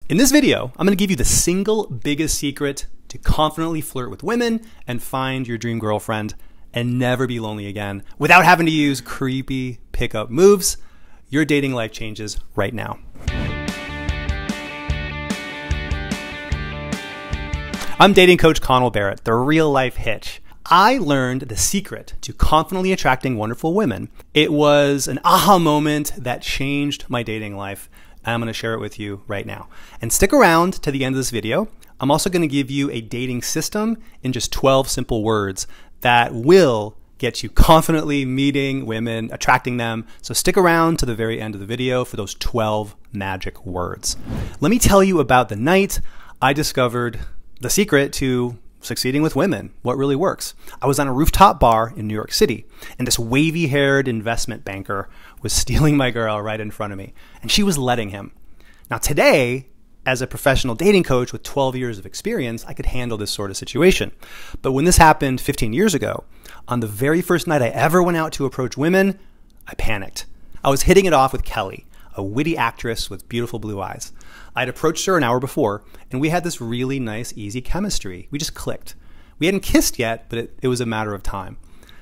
In this video, I'm going to give you the single biggest secret to confidently flirt with women and find your dream girlfriend and never be lonely again without having to use creepy pickup moves. Your dating life changes right now. I'm dating coach Connell Barrett, the real life hitch. I learned the secret to confidently attracting wonderful women. It was an aha moment that changed my dating life. And I'm going to share it with you right now. And stick around to the end of this video. I'm also going to give you a dating system in just 12 simple words that will get you confidently meeting women, attracting them. So stick around to the very end of the video for those 12 magic words. Let me tell you about the night I discovered the secret to succeeding with women, what really works. I was on a rooftop bar in New York City, and this wavy-haired investment banker was stealing my girl right in front of me, and she was letting him. Now today, as a professional dating coach with 12 years of experience, I could handle this sort of situation. But when this happened 15 years ago, on the very first night I ever went out to approach women, I panicked. I was hitting it off with Kelly, a witty actress with beautiful blue eyes. I'd approached her an hour before, and we had this really nice, easy chemistry. We just clicked. We hadn't kissed yet, but it was a matter of time.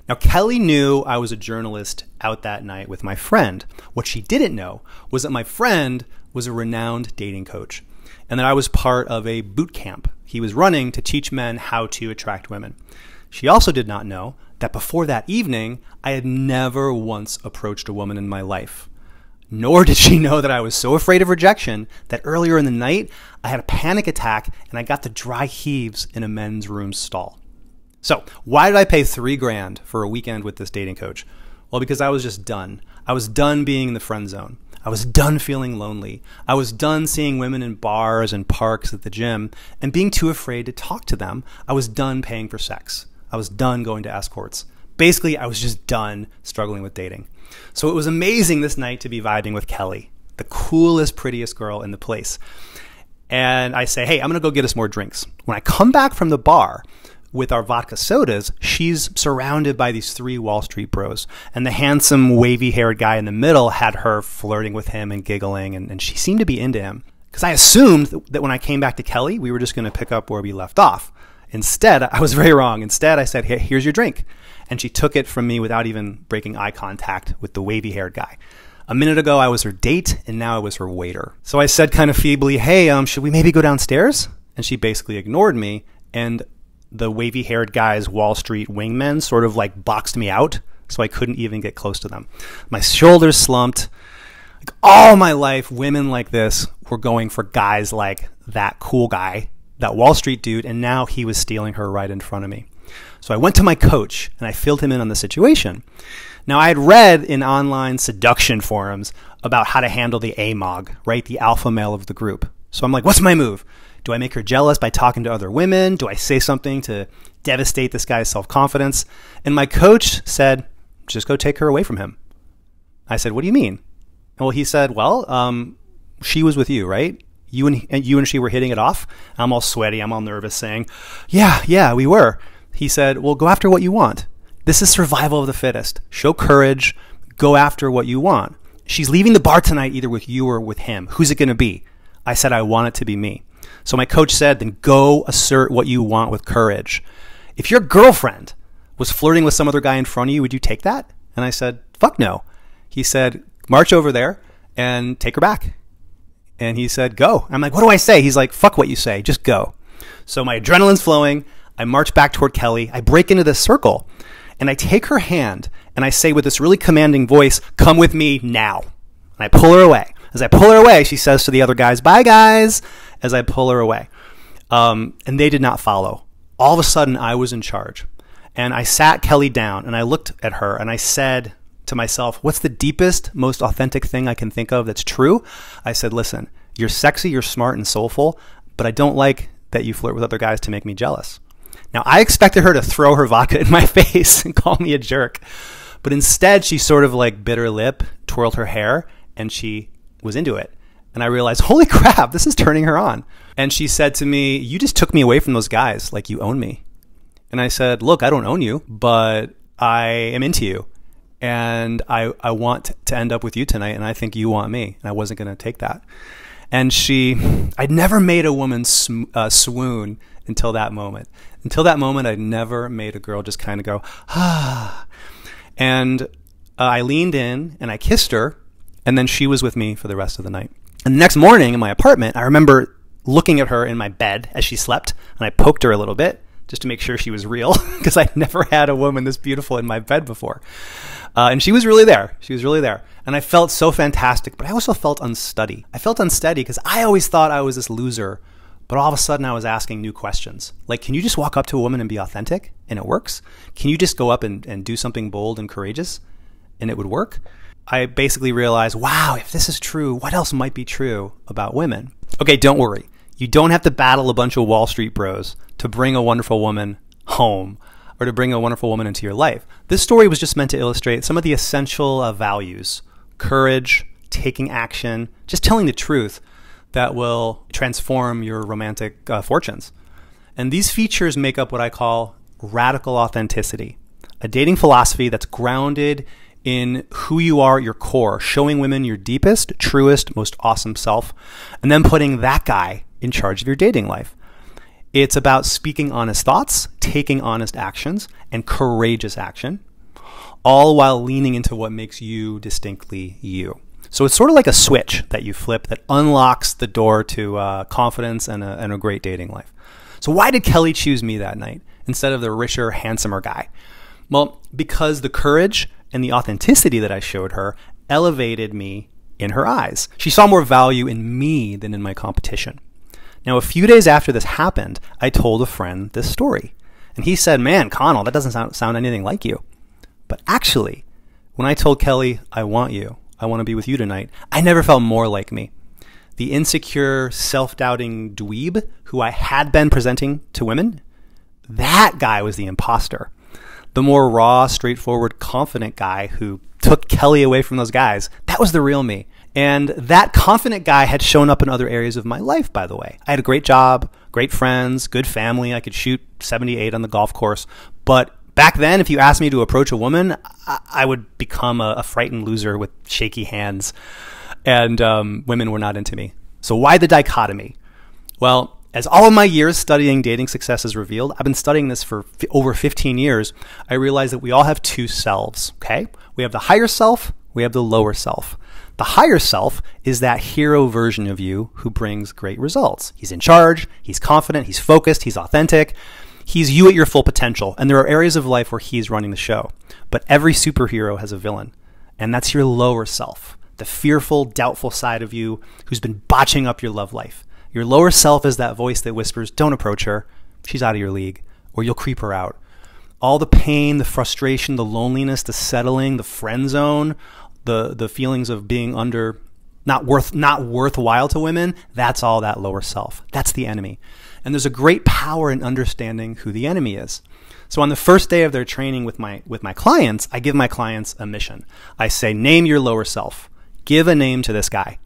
Now, Kelly knew I was a journalist out that night with my friend. What she didn't know was that my friend was a renowned dating coach, and that I was part of a boot camp he was running to teach men how to attract women. She also did not know that before that evening, I had never once approached a woman in my life. Nor did she know that I was so afraid of rejection that earlier in the night, I had a panic attack and I got the dry heaves in a men's room stall. So why did I pay $3,000 for a weekend with this dating coach? Well, because I was just done. I was done being in the friend zone. I was done feeling lonely. I was done seeing women in bars and parks at the gym and being too afraid to talk to them. I was done paying for sex. I was done going to escorts. Basically, I was just done struggling with dating. So it was amazing this night to be vibing with Kelly, the coolest, prettiest girl in the place. And I say, hey, I'm going to go get us more drinks. When I come back from the bar with our vodka sodas, she's surrounded by these three Wall Street bros. And the handsome, wavy-haired guy in the middle had her flirting with him and giggling, and she seemed to be into him. Because I assumed that when I came back to Kelly, we were just going to pick up where we left off. Instead, I was very wrong. Instead, I said, hey, here's your drink. And she took it from me without even breaking eye contact with the wavy-haired guy. A minute ago, I was her date, and now I was her waiter. So I said kind of feebly, hey, should we maybe go downstairs? And she basically ignored me, and the wavy-haired guy's Wall Street wingmen sort of like boxed me out, so I couldn't even get close to them. My shoulders slumped. Like all my life, women like this were going for guys like that cool guy, that Wall Street dude, and now he was stealing her right in front of me. So I went to my coach and I filled him in on the situation. Now I had read in online seduction forums about how to handle the AMOG, right? The alpha male of the group. So I'm like, what's my move? Do I make her jealous by talking to other women? Do I say something to devastate this guy's self-confidence? And my coach said, just go take her away from him. I said, what do you mean? Well, he said, well, she was with you, right? You and she were hitting it off. I'm all sweaty. I'm all nervous saying, yeah, we were. He said, well, go after what you want. This is survival of the fittest. Show courage. Go after what you want. She's leaving the bar tonight either with you or with him. Who's it going to be? I said, I want it to be me. So my coach said, then go assert what you want with courage. If your girlfriend was flirting with some other guy in front of you, would you take that? And I said, fuck no. He said, march over there and take her back. And he said, go. I'm like, what do I say? He's like, fuck what you say. Just go. So my adrenaline's flowing. I march back toward Kelly. I break into this circle and I take her hand and I say with this really commanding voice, come with me now. And I pull her away. As I pull her away, she says to the other guys, bye guys, as I pull her away. And they did not follow. All of a sudden, I was in charge. And I sat Kelly down and I looked at her and I said to myself, what's the deepest, most authentic thing I can think of that's true? I said, listen, you're sexy, you're smart and soulful, but I don't like that you flirt with other guys to make me jealous. Now, I expected her to throw her vodka in my face and call me a jerk. But instead, she sort of like bit her lip, twirled her hair, and she was into it. And I realized, holy crap, this is turning her on. And she said to me, you just took me away from those guys like you own me. And I said, look, I don't own you, but I am into you. And I want to end up with you tonight, and I think you want me. And I wasn't going to take that. And I'd never made a woman swoon until that moment. Until that moment, I'd never made a girl just kind of go, ah. And I leaned in and I kissed her, and then she was with me for the rest of the night. And the next morning in my apartment, I remember looking at her in my bed as she slept, and I poked her a little bit just to make sure she was real, because I'd never had a woman this beautiful in my bed before. And she was really there. She was really there. And I felt so fantastic, but I also felt unsteady. I felt unsteady because I always thought I was this loser, but all of a sudden I was asking new questions. Like, can you just walk up to a woman and be authentic and it works? Can you just go up and do something bold and courageous and it would work? I basically realized, wow, if this is true, what else might be true about women? Okay, don't worry. You don't have to battle a bunch of Wall Street bros to bring a wonderful woman home or to bring a wonderful woman into your life. This story was just meant to illustrate some of the essential values: courage, taking action, just telling the truth that will transform your romantic fortunes. And these features make up what I call radical authenticity, a dating philosophy that's grounded in who you are at your core, showing women your deepest, truest, most awesome self, and then putting that guy in charge of your dating life. It's about speaking honest thoughts, taking honest actions, and courageous action, all while leaning into what makes you distinctly you. So it's sort of like a switch that you flip that unlocks the door to confidence and a great dating life. So why did Kelly choose me that night instead of the richer, handsomer guy? Well, because the courage and the authenticity that I showed her elevated me in her eyes. She saw more value in me than in my competition. Now, a few days after this happened, I told a friend this story. And he said, man, Connell, that doesn't sound anything like you. But actually, when I told Kelly, I want you, I want to be with you tonight, I never felt more like me. The insecure, self-doubting dweeb who I had been presenting to women, that guy was the imposter. The more raw, straightforward, confident guy who took Kelly away from those guys, that was the real me. And that confident guy had shown up in other areas of my life, by the way. I had a great job, great friends, good family. I could shoot 78 on the golf course. But back then, if you asked me to approach a woman, I would become a frightened loser with shaky hands. And women were not into me. So why the dichotomy? Well, as all of my years studying dating success has revealed, I've been studying this for over 15 years, I realized that we all have two selves, okay? We have the higher self, we have the lower self. The higher self is that hero version of you who brings great results. He's in charge, he's confident, he's focused, he's authentic. He's you at your full potential, and there are areas of life where he's running the show. But every superhero has a villain, and that's your lower self, the fearful, doubtful side of you who's been botching up your love life. Your lower self is that voice that whispers, don't approach her, she's out of your league, or you'll creep her out. All the pain, the frustration, the loneliness, the settling, the friend zone, the feelings of being under not worthwhile to women, that's all that lower self. That's the enemy. And there's a great power in understanding who the enemy is. So on the first day of their training with my clients, I give my clients a mission. I say, name your lower self. Give a name to this guy.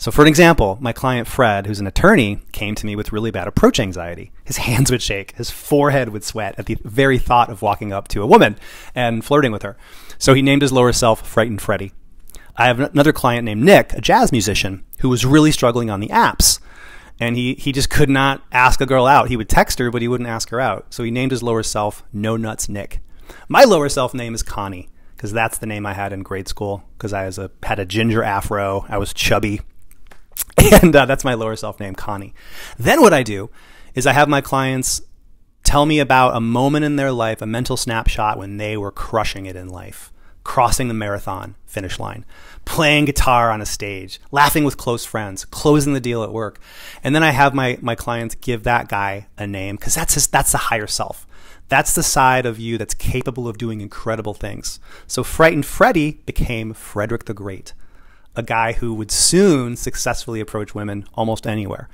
So for an example, my client Fred, who's an attorney, came to me with really bad approach anxiety. His hands would shake, his forehead would sweat at the very thought of walking up to a woman and flirting with her. So he named his lower self Frightened Freddy. I have another client named Nick, a jazz musician, who was really struggling on the apps. And he just could not ask a girl out. He would text her, but he wouldn't ask her out. So he named his lower self No Nuts Nick. My lower self name is Connie, because that's the name I had in grade school, because I had a ginger afro. I was chubby. And that's my lower self name, Connie. Then what I do is I have my clients tell me about a moment in their life, a mental snapshot when they were crushing it in life, crossing the marathon finish line, playing guitar on a stage, laughing with close friends, closing the deal at work. And then I have my clients give that guy a name, because that's the higher self. That's the side of you that's capable of doing incredible things. So Frightened Freddy became Frederick the Great, a guy who would soon successfully approach women almost anywhere.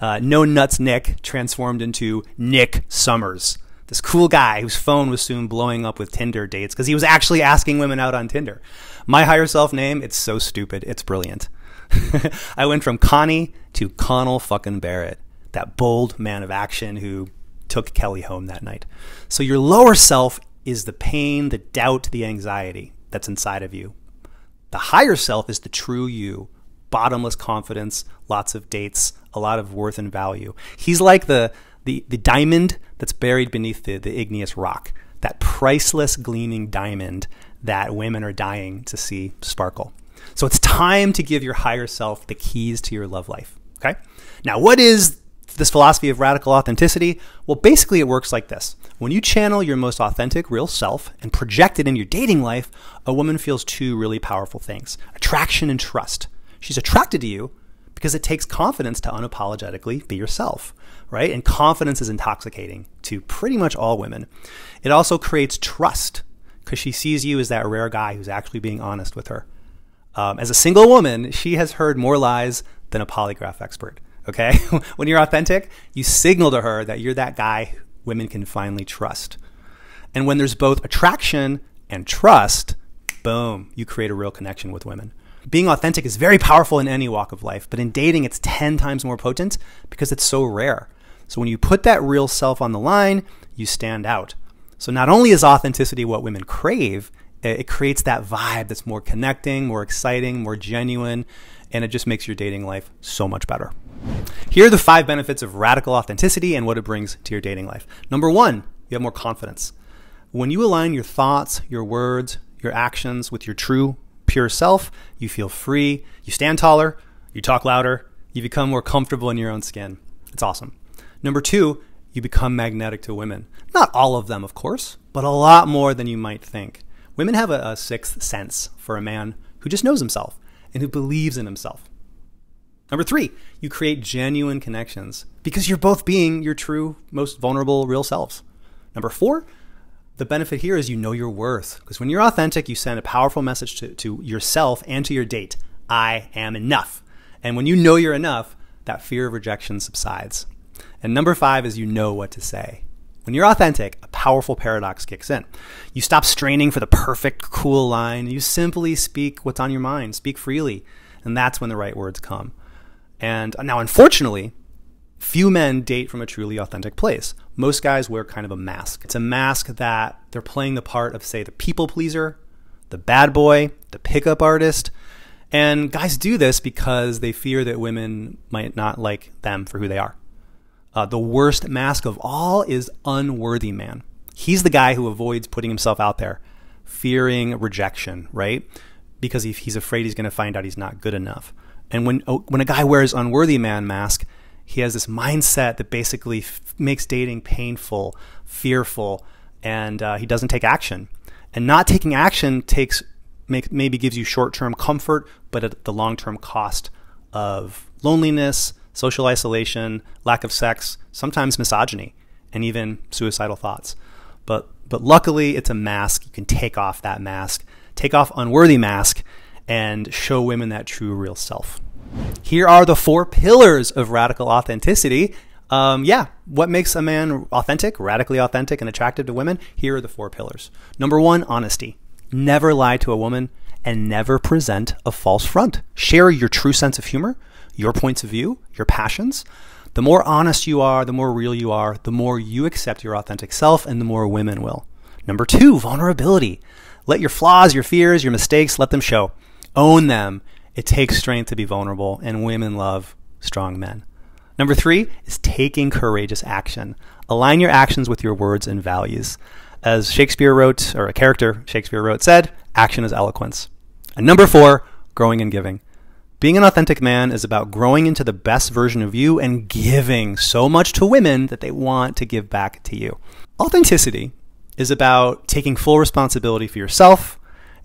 No Nuts Nick transformed into Nick Summers, this cool guy whose phone was soon blowing up with Tinder dates because he was actually asking women out on Tinder. My higher self name, it's so stupid, it's brilliant. I went from Connie to Connell fucking Barrett, that bold man of action who took Kelly home that night. So your lower self is the pain, the doubt, the anxiety that's inside of you. The higher self is the true you, bottomless confidence, lots of dates, a lot of worth and value. He's like the diamond that's buried beneath the igneous rock, that priceless gleaming diamond that women are dying to see sparkle. So it's time to give your higher self the keys to your love life. Okay? Now, what is this philosophy of radical authenticity? Well, basically it works like this. When you channel your most authentic, real self and project it in your dating life, a woman feels two really powerful things: attraction and trust. She's attracted to you because it takes confidence to unapologetically be yourself, right? And confidence is intoxicating to pretty much all women. It also creates trust because she sees you as that rare guy who's actually being honest with her. As a single woman, she has heard more lies than a polygraph expert, okay? When you're authentic, you signal to her that you're that guy women can finally trust. And when there's both attraction and trust, boom, you create a real connection with women. Being authentic is very powerful in any walk of life, but in dating, it's 10 times more potent because it's so rare. So when you put that real self on the line, you stand out. So not only is authenticity what women crave, it creates that vibe that's more connecting, more exciting, more genuine, and it just makes your dating life so much better. Here are the 5 benefits of radical authenticity and what it brings to your dating life. Number 1, you have more confidence. When you align your thoughts, your words, your actions with your true, pure self, you feel free, you stand taller, you talk louder, you become more comfortable in your own skin. It's awesome. Number 2, you become magnetic to women. Not all of them, of course, but a lot more than you might think. Women have a sixth sense for a man who just knows himself and who believes in himself. Number 3, you create genuine connections because you're both being your true, most vulnerable, real selves. Number 4, the benefit here is you know your worth, because when you're authentic, you send a powerful message to yourself and to your date. I am enough. And when you know you're enough, that fear of rejection subsides. And number 5 is you know what to say. When you're authentic, a powerful paradox kicks in. You stop straining for the perfect, cool line. You simply speak what's on your mind, speak freely. And that's when the right words come. And now, unfortunately, few men date from a truly authentic place. Most guys wear kind of a mask. It's a mask that they're playing the part of, say, the people pleaser, the bad boy, the pickup artist. And guys do this because they fear that women might not like them for who they are. The worst mask of all is unworthy man. He's the guy who avoids putting himself out there, fearing rejection, right? Because he's afraid he's going to find out he's not good enough. And when a guy wears unworthy man mask, he has this mindset that basically makes dating painful, fearful, and he doesn't take action. And not taking action maybe gives you short-term comfort, but at the long-term cost of loneliness, social isolation, lack of sex, sometimes misogyny, and even suicidal thoughts. But luckily, it's a mask. You can take off that mask, take off unworthy mask, and show women that true, real self. Here are the 4 pillars of radical authenticity. What makes a man authentic, radically authentic, and attractive to women? Here are the 4 pillars. Number 1, honesty. Never lie to a woman and never present a false front. Share your true sense of humor, your points of view, your passions. The more honest you are, the more real you are, the more you accept your authentic self, and the more women will. Number 2, vulnerability. Let your flaws, your fears, your mistakes, let them show. Own them. It takes strength to be vulnerable, and women love strong men. Number 3 is taking courageous action. Align your actions with your words and values. As Shakespeare wrote, or a character Shakespeare wrote, said, action is eloquence. And number 4, growing and giving. Being an authentic man is about growing into the best version of you and giving so much to women that they want to give back to you. Authenticity is about taking full responsibility for yourself,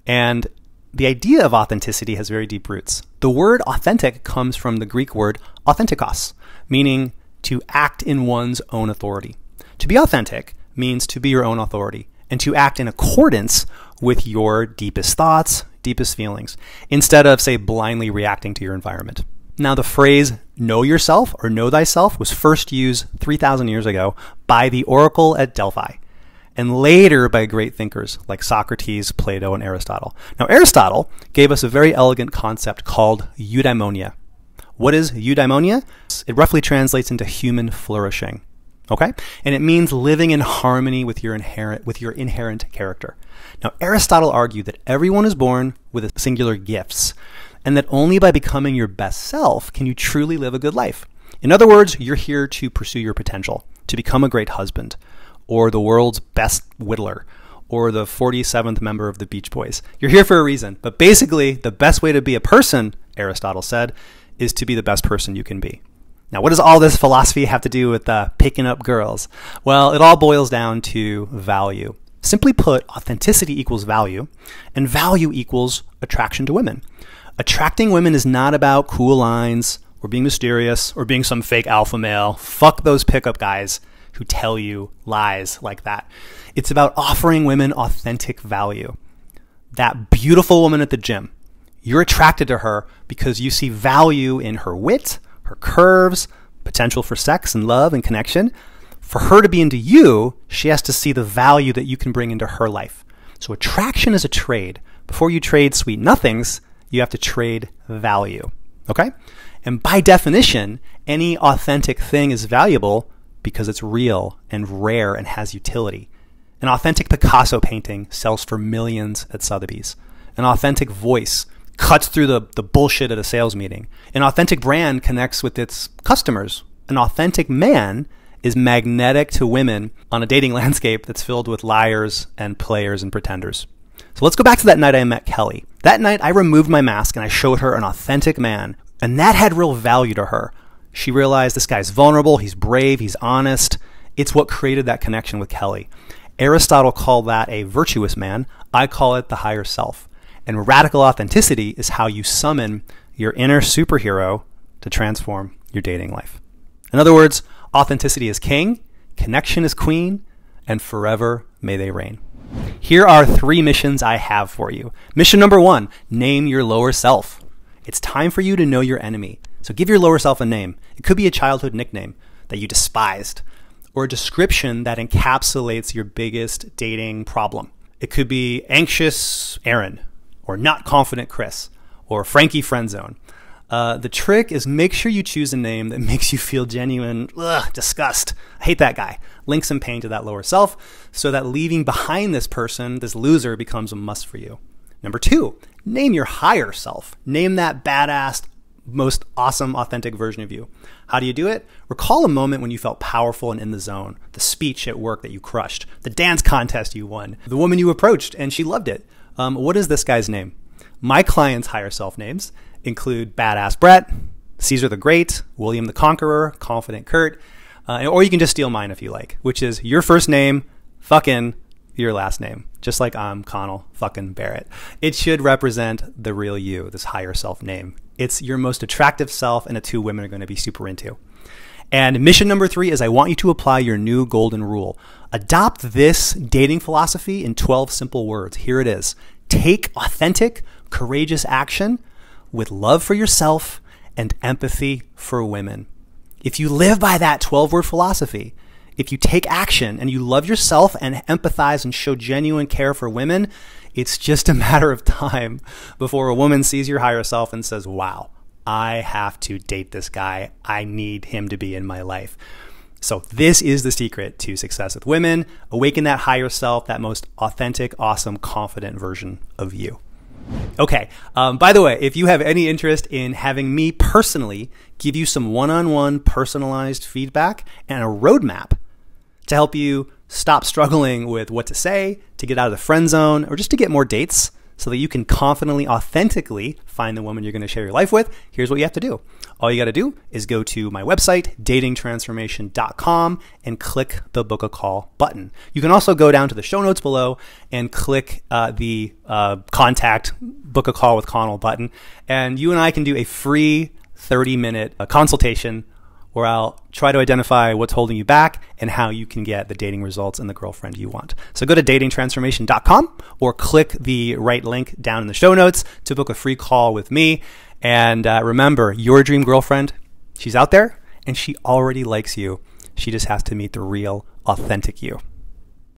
and the idea of authenticity has very deep roots. The word authentic comes from the Greek word authentikos, meaning to act in one's own authority. To be authentic means to be your own authority and to act in accordance with your deepest thoughts, deepest feelings, instead of, say, blindly reacting to your environment. Now, the phrase know yourself or know thyself was first used 3,000 years ago by the oracle at Delphi, and later by great thinkers like Socrates, Plato, and Aristotle. Now, Aristotle gave us a very elegant concept called eudaimonia. What is eudaimonia? It roughly translates into human flourishing. Okay? And it means living in harmony with your inherent character. Now, Aristotle argued that everyone is born with singular gifts, and that only by becoming your best self can you truly live a good life. In other words, you're here to pursue your potential, to become a great husband, or the world's best whittler, or the 47th member of the Beach Boys. You're here for a reason, but basically, the best way to be a person, Aristotle said, is to be the best person you can be. Now, what does all this philosophy have to do with picking up girls? Well, it all boils down to value. Simply put, authenticity equals value, and value equals attraction to women. Attracting women is not about cool lines, or being mysterious, or being some fake alpha male. Fuck those pickup guys who tell you lies like that. It's about offering women authentic value. That beautiful woman at the gym, you're attracted to her because you see value in her wit, her curves, potential for sex and love and connection. For her to be into you, she has to see the value that you can bring into her life. So attraction is a trade. Before you trade sweet nothings, you have to trade value. Okay? And by definition, any authentic thing is valuable because it's real and rare and has utility. An authentic Picasso painting sells for millions at Sotheby's. An authentic voice cuts through the bullshit at a sales meeting. An authentic brand connects with its customers. An authentic man is magnetic to women on a dating landscape that's filled with liars and players and pretenders. So let's go back to that night I met Kelly. That night I removed my mask and I showed her an authentic man, and that had real value to her. She realized this guy's vulnerable, he's brave, he's honest. It's what created that connection with Kelly. Aristotle called that a virtuous man. I call it the higher self. And radical authenticity is how you summon your inner superhero to transform your dating life. In other words, authenticity is king, connection is queen, and forever may they reign. Here are 3 missions I have for you. Mission number 1, name your lower self. It's time for you to know your enemy. So give your lower self a name. It could be a childhood nickname that you despised, or a description that encapsulates your biggest dating problem. It could be anxious Aaron, or not confident Chris, or Frankie Friendzone. The trick is make sure you choose a name that makes you feel genuine disgust. I hate that guy. Link some pain to that lower self so that leaving behind this person, this loser, becomes a must for you. Number 2, name your higher self. Name that badass, most awesome, authentic version of you. How do you do it? Recall a moment when you felt powerful and in the zone. The speech at work that you crushed. The dance contest you won. The woman you approached and she loved it. What is this guy's name? My clients' higher self names include Badass Brett, Caesar the Great, William the Conqueror, Confident Kurt, or you can just steal mine if you like, which is your first name, fucking your last name. Just like I'm Connell fucking Barrett. It should represent the real you, this higher self name. It's your most attractive self and a 2 women are going to be super into. And mission number 3 is I want you to apply your new golden rule. Adopt this dating philosophy in 12 simple words. Here it is. Take authentic, courageous action with love for yourself and empathy for women. If you live by that 12-word philosophy, if you take action and you love yourself and empathize and show genuine care for women, it's just a matter of time before a woman sees your higher self and says, wow, I have to date this guy. I need him to be in my life. So this is the secret to success with women. Awaken that higher self, that most authentic, awesome, confident version of you. Okay, by the way, if you have any interest in having me personally give you some one-on-one personalized feedback and a roadmap to help you stop struggling with what to say, to get out of the friend zone, or just to get more dates so that you can confidently, authentically find the woman you're going to share your life with, here's what you have to do. All you got to do is go to my website, datingtransformation.com, and click the book a call button. You can also go down to the show notes below and click the contact book a call with Connell button, and you and I can do a free 30-minute consultation where I'll try to identify what's holding you back and how you can get the dating results and the girlfriend you want. So go to datingtransformation.com or click the right link down in the show notes to book a free call with me. And remember, your dream girlfriend, she's out there and she already likes you. She just has to meet the real, authentic you.